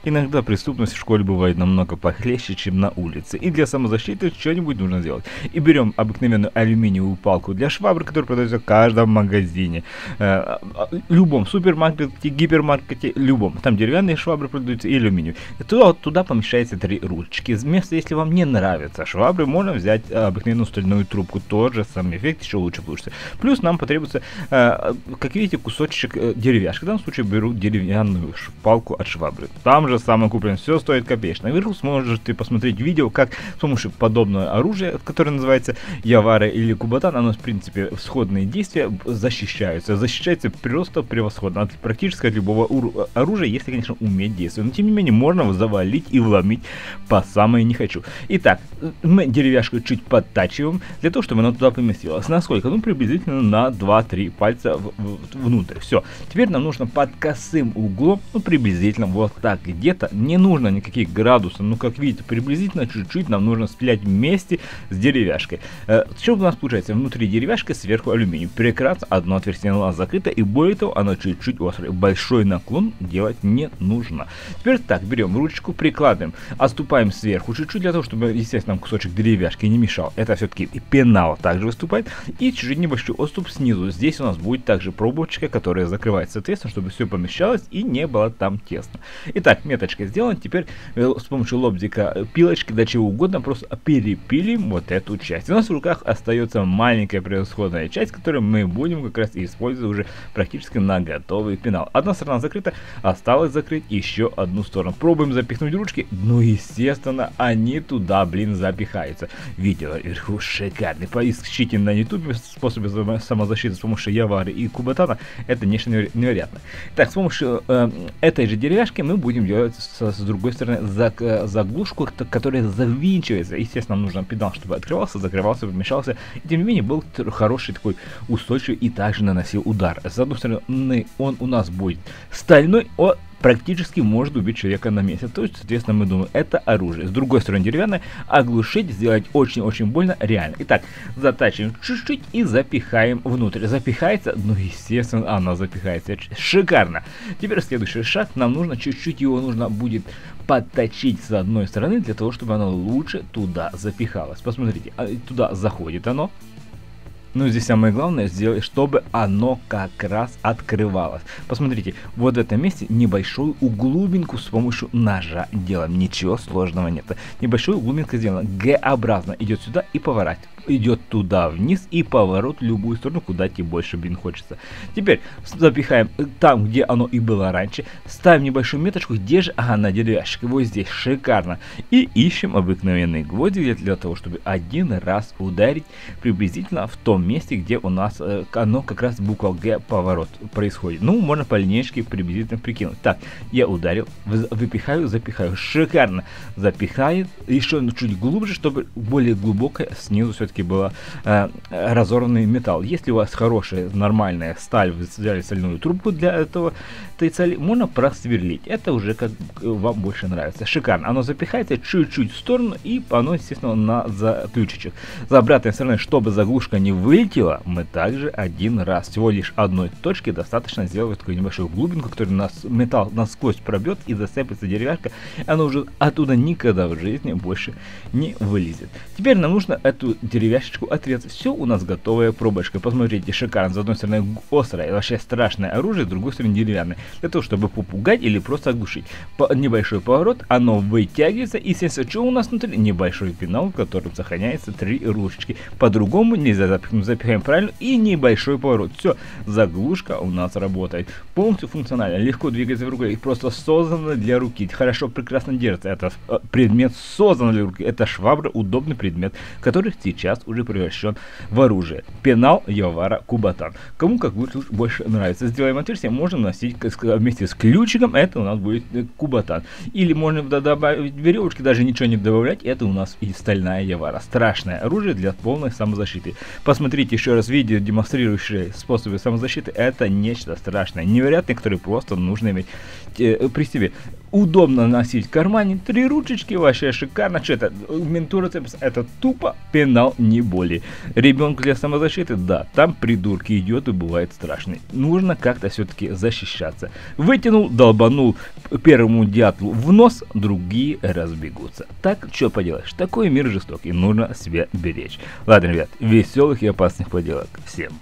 Иногда преступность в школе бывает намного похлеще, чем на улице. И для самозащиты что-нибудь нужно сделать. И берем обыкновенную алюминиевую палку для швабры, которая продается в каждом магазине. Любом супермаркете, гипермаркете, любом. Там деревянные швабры продаются и алюминиевые. И туда помещается 3 ручки. Вместо, если вам не нравятся швабры, можно взять обыкновенную стальную трубку. Тот же самый эффект, еще лучше получится. Плюс нам потребуется, как видите, кусочек деревяшки. В данном случае беру деревянную палку от швабры. Там же самое куплено. Все стоит копеечно. Наверху сможете посмотреть видео, как с помощью подобного оружия, которое называется Явара или Кубатан, оно в принципе сходные действия защищаются. Защищается просто превосходно от практически от любого оружия, если, конечно, уметь действовать. Но тем не менее можно завалить и вломить по самое не хочу. Итак, мы деревяшку чуть подтачиваем для того, чтобы она туда поместилась. Насколько? Ну, приблизительно на 2-3 пальца внутрь. Все. Теперь нам нужно под косым углом, ну, приблизительно вот так где-то. Не нужно никаких градусов. Ну, как видите, приблизительно чуть-чуть нам нужно стрелять вместе с деревяшкой. Что у нас получается? Внутри деревяшка, сверху алюминий. Прекрасно. Одно отверстие у нас закрыто. И более того, оно чуть-чуть острое. Большой наклон делать не нужно. Теперь так, берем ручку, прикладываем, отступаем сверху чуть-чуть для того, чтобы, естественно, нам кусочек деревяшки не мешал. Это все-таки и пенал также выступает. И чуть-чуть небольшой отступ снизу. Здесь у нас будет также пробочка, которая закрывается, соответственно, чтобы все помещалось и не было там тесно. Итак, меточка сделана. Теперь с помощью лобзика, пилочки, до чего угодно, просто перепилим вот эту часть. У нас в руках остается маленькая превосходная часть, которую мы будем как раз использовать уже практически на готовый пенал. Одна сторона закрыта, осталось закрыть еще одну сторону. Пробуем запихнуть ручки. Ну, естественно, они туда, запихаются. Видео вверху шикарный. Поищите на YouTube способы самозащиты с помощью Явары и Кубатана. Это нечто невероятное. Так, с помощью этой же деревяшки мы будем делать с другой стороны заглушку, которая завинчивается. Естественно, нам нужен педал, чтобы открывался, закрывался, помещался. И тем не менее был хороший такой устойчивый и также наносил удар. С одной стороны, он у нас будет стальной, практически может убить человека на месте. То есть, соответственно, мы думаем, это оружие. С другой стороны, деревянное, оглушить, сделать очень-очень больно, реально. Итак, затачиваем чуть-чуть и запихаем внутрь. Запихается, ну, естественно, она запихается. Шикарно. Теперь следующий шаг. Нам нужно чуть-чуть его нужно будет подточить с одной стороны, для того, чтобы оно лучше туда запихалось. Посмотрите, туда заходит оно. Ну, здесь самое главное сделать, чтобы оно как раз открывалось. Посмотрите, вот в этом месте небольшую углубинку с помощью ножа делаем. Ничего сложного нет. Небольшую углубинку сделана Г-образно. Идет сюда и поворачивает. Идет туда вниз и поворот в любую сторону, куда тебе больше, хочется. Теперь запихаем там, где оно и было раньше. Ставим небольшую меточку, где же на деревяшке. Вот здесь шикарно. И ищем обыкновенный гвоздик для того, чтобы один раз ударить приблизительно в том месте, где у нас оно как раз буква Г поворот происходит. Ну, можно по линейке приблизительно прикинуть. Так, я ударил, выпихаю, запихаю. Шикарно. Запихает еще чуть глубже, чтобы более глубокое снизу все-таки было разорванный металл. Если у вас хорошая, нормальная сталь, вы взяли стальную трубку для этой цели, можно просверлить. Это уже как вам больше нравится. Шикарно. Оно запихается чуть-чуть в сторону, и оно, естественно, на заключичек. С обратной стороны, чтобы заглушка не вылетела, мы также один раз, всего лишь одной точки, достаточно сделать такую небольшую глубинку, которая металл насквозь пробьет и зацепится деревяшка. Оно уже оттуда никогда в жизни больше не вылезет. Теперь нам нужно эту деревяшечку отрезать. Все у нас готовая пробочка. Посмотрите, шикарно. С одной стороны острое, вообще страшное оружие, с другой стороны деревянное. Для того, чтобы попугать или просто оглушить. Небольшой поворот, оно вытягивается. И, естественно, что у нас внутри? Небольшой пенал, в котором сохраняется 3 ручки. По-другому нельзя запихнуть. Запихаем правильно. И небольшой поворот. Все, заглушка у нас работает. Полностью функционально. Легко двигается в руках. И просто создано для руки. Хорошо, прекрасно держится. Это предмет создан для руки. Это швабра, удобный предмет, который сейчас уже превращен в оружие. Пенал Явара Кубатан. Кому как больше нравится. Сделаем отверстие, можно носить вместе с ключиком, это у нас будет Кубатан. Или можно добавить веревочки, даже ничего не добавлять, это у нас и стальная Явара. Страшное оружие для полной самозащиты. Посмотрите еще раз видео, демонстрирующие способы самозащиты. Это нечто страшное, невероятное, которое просто нужно иметь при себе. удобно носить в кармане, 3 ручечки, вообще шикарно. Что это? Ментурцепс это тупо пенал, не более. Ребенку для самозащиты, да, там придурки идет и бывает страшный. Нужно как-то все-таки защищаться. Вытянул, долбанул первому дятлу в нос, другие разбегутся. Так, что поделаешь, такой мир жестокий, нужно себя беречь. Ладно, ребят, веселых и опасных поделок всем.